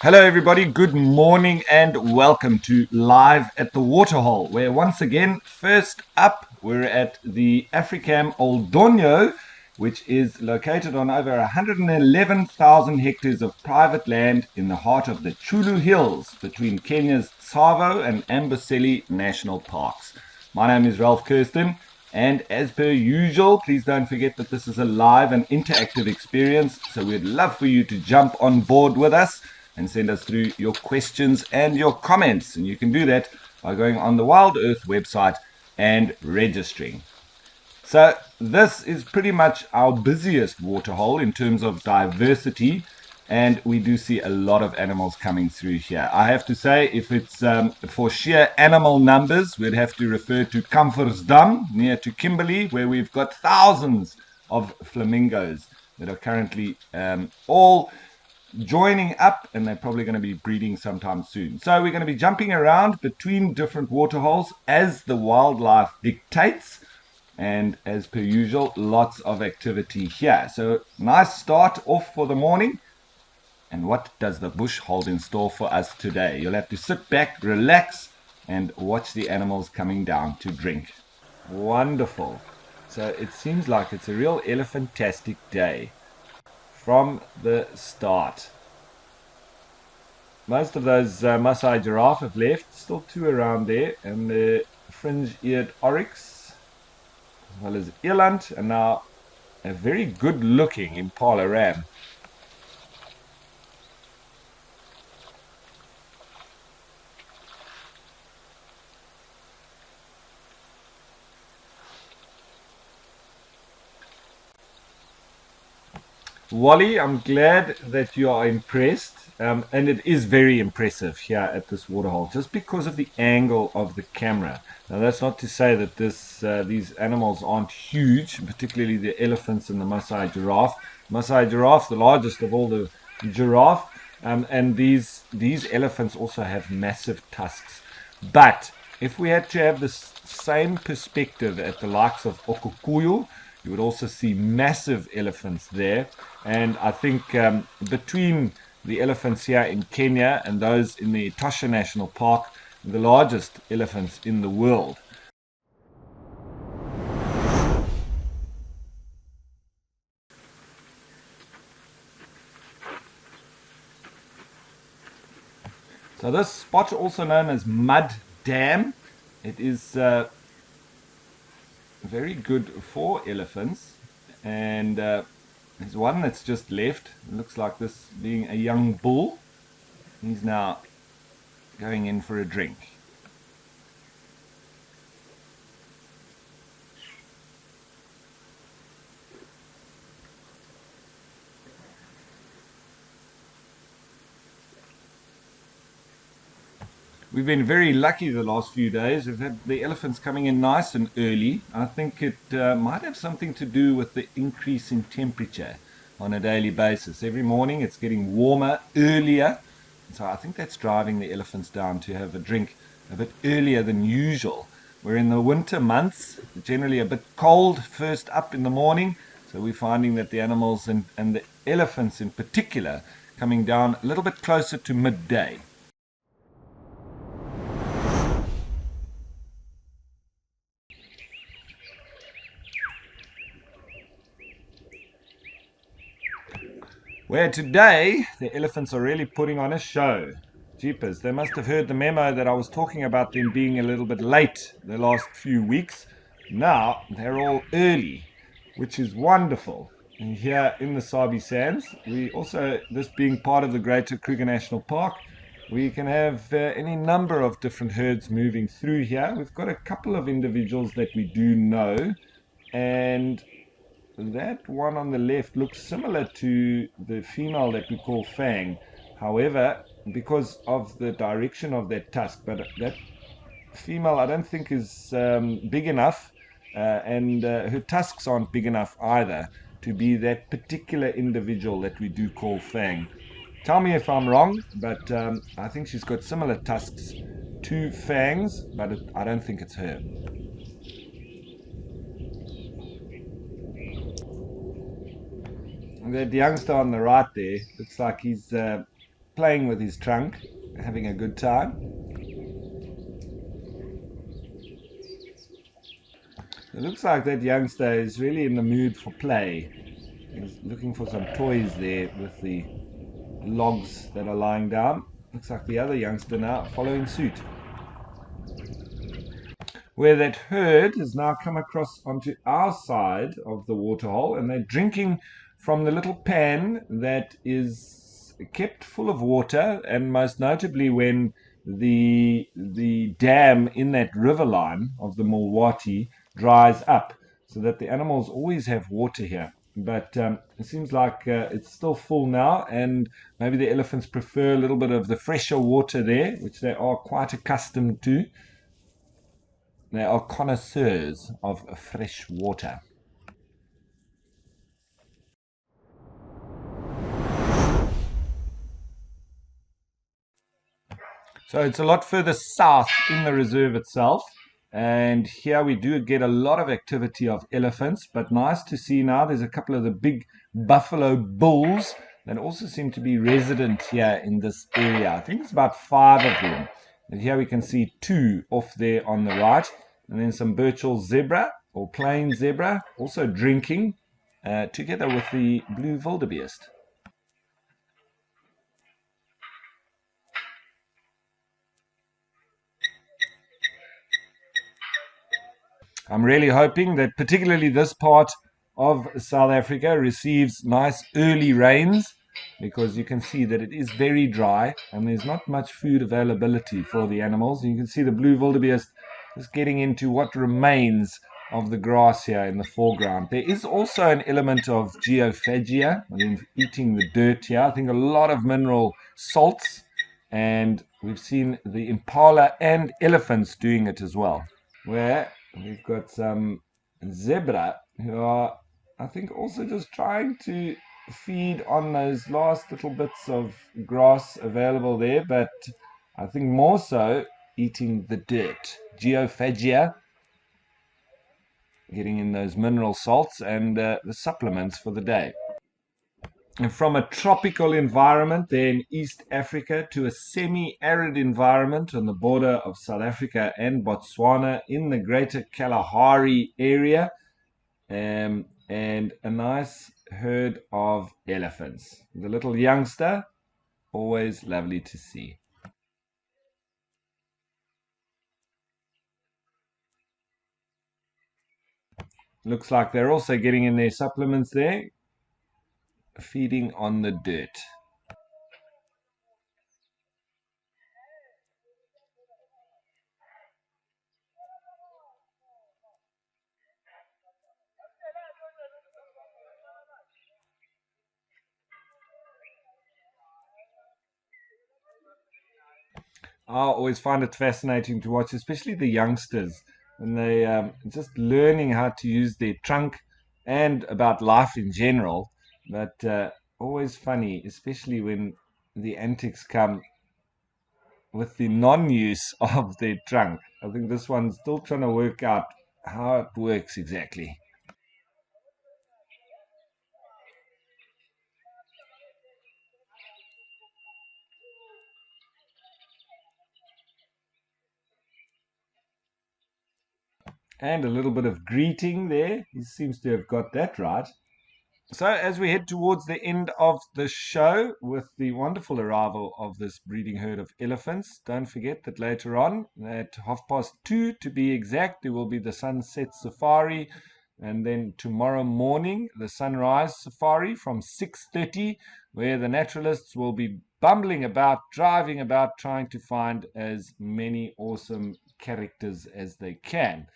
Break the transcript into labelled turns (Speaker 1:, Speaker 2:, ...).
Speaker 1: Hello everybody, good morning and welcome to Live at the Waterhole, where once again, first up, we're at the Africam Old Donyo, which is located on over 111,000 hectares of private land in the heart of the Chulu Hills between Kenya's Tsavo and Amboseli National Parks. My name is Ralph Kirsten, and as per usual, please don't forget that this is a live and interactive experience, so we'd love for you to jump on board with us and send us through your questions and your comments. And you can do that by going on the WildEarth website and registering. So this is pretty much our busiest waterhole in terms of diversity, and we do see a lot of animals coming through here. I have to say, if it's for sheer animal numbers, we'd have to refer to Kamfersdam near to Kimberley, where we've got thousands of flamingos that are currently all joining up, and they're probably going to be breeding sometime soon. So we're going to be jumping around between different waterholes as the wildlife dictates, and as per usual, lots of activity here. So nice start off for the morning. And what does the bush hold in store for us today? You'll have to sit back, relax, and watch the animals coming down to drink. Wonderful. So it seems like it's a real elephantastic day from the start. Most of those Maasai giraffe have left, still two around there, and the fringe-eared oryx, as well as eland, and now a very good-looking impala ram. Wally, I'm glad that you are impressed, and it is very impressive here at this waterhole, just because of the angle of the camera. Now, that's not to say that these animals aren't huge, particularly the elephants and the Maasai giraffe. Maasai giraffe, the largest of all the giraffe, and these elephants also have massive tusks. But if we had to have the same perspective at the likes of Okukuyu, you would also see massive elephants there. And I think between the elephants here in Kenya and those in the Etosha National Park, the largest elephants in the world. So this spot, also known as Mud Dam, it is very good for elephants, and there's one that's just left. It looks like this being a young bull. He's now going in for a drink. We've been very lucky the last few days. We've had the elephants coming in nice and early. I think it might have something to do with the increase in temperature on a daily basis. Every morning it's getting warmer earlier. So I think that's driving the elephants down to have a drink a bit earlier than usual. We're in the winter months, generally a bit cold first up in the morning. So we're finding that the animals and the elephants in particular coming down a little bit closer to midday. Where today the elephants are really putting on a show. Jeepers, they must have heard the memo that I was talking about them being a little bit late the last few weeks. Now they're all early, which is wonderful. And here in the Sabi Sands, we also, this being part of the Greater Kruger National Park, we can have any number of different herds moving through here. We've got a couple of individuals that we do know, and that one on the left looks similar to the female that we call Fang. However, because of the direction of that tusk, but that female I don't think is big enough, and her tusks aren't big enough either to be that particular individual that we do call Fang. Tell me if I'm wrong, but I think she's got similar tusks to Fang's, but I don't think it's her. That youngster on the right there looks like he's playing with his trunk, having a good time. It looks like that youngster is really in the mood for play. He's looking for some toys there with the logs that are lying down. Looks like the other youngster now following suit. Where that herd has now come across onto our side of the waterhole, and they're drinking from the little pan that is kept full of water, and most notably when the dam in that river line of the Mulwati dries up, so that the animals always have water here. But it seems like it's still full now, and maybe the elephants prefer a little bit of the fresher water there, which they are quite accustomed to. They are connoisseurs of fresh water. So it's a lot further south in the reserve itself. And here we do get a lot of activity of elephants, but nice to see now there's a couple of the big buffalo bulls that also seem to be resident here in this area. I think it's about 5 of them. And here we can see 2 off there on the right. And then some Burchell zebra or plain zebra also drinking together with the blue wildebeest. I'm really hoping that particularly this part of South Africa receives nice early rains, because you can see that it is very dry and there's not much food availability for the animals. You can see the blue wildebeest is getting into what remains of the grass here in the foreground. There is also an element of geophagia, eating the dirt here. I think a lot of mineral salts, and we've seen the impala and elephants doing it as well. Where we've got some zebra who are, I think, also just trying to feed on those last little bits of grass available there, but I think more so eating the dirt. Geophagia, getting in those mineral salts and the supplements for the day. And from a tropical environment there in East Africa to a semi-arid environment on the border of South Africa and Botswana in the greater Kalahari area, and a nice herd of elephants. The little youngster, always lovely to see. Looks like they're also getting in their supplements there, feeding on the dirt. I always find it fascinating to watch, especially the youngsters, when they just learning how to use their trunk and about life in general. But always funny, especially when the antics come with the non-use of their trunk. I think this one's still trying to work out how it works exactly. And a little bit of greeting there. He seems to have got that right. So, as we head towards the end of the show with the wonderful arrival of this breeding herd of elephants, don't forget that later on, at 2:30 to be exact, there will be the sunset safari, and then tomorrow morning, the sunrise safari from 6:30, where the naturalists will be bumbling about, driving about, trying to find as many awesome characters as they can.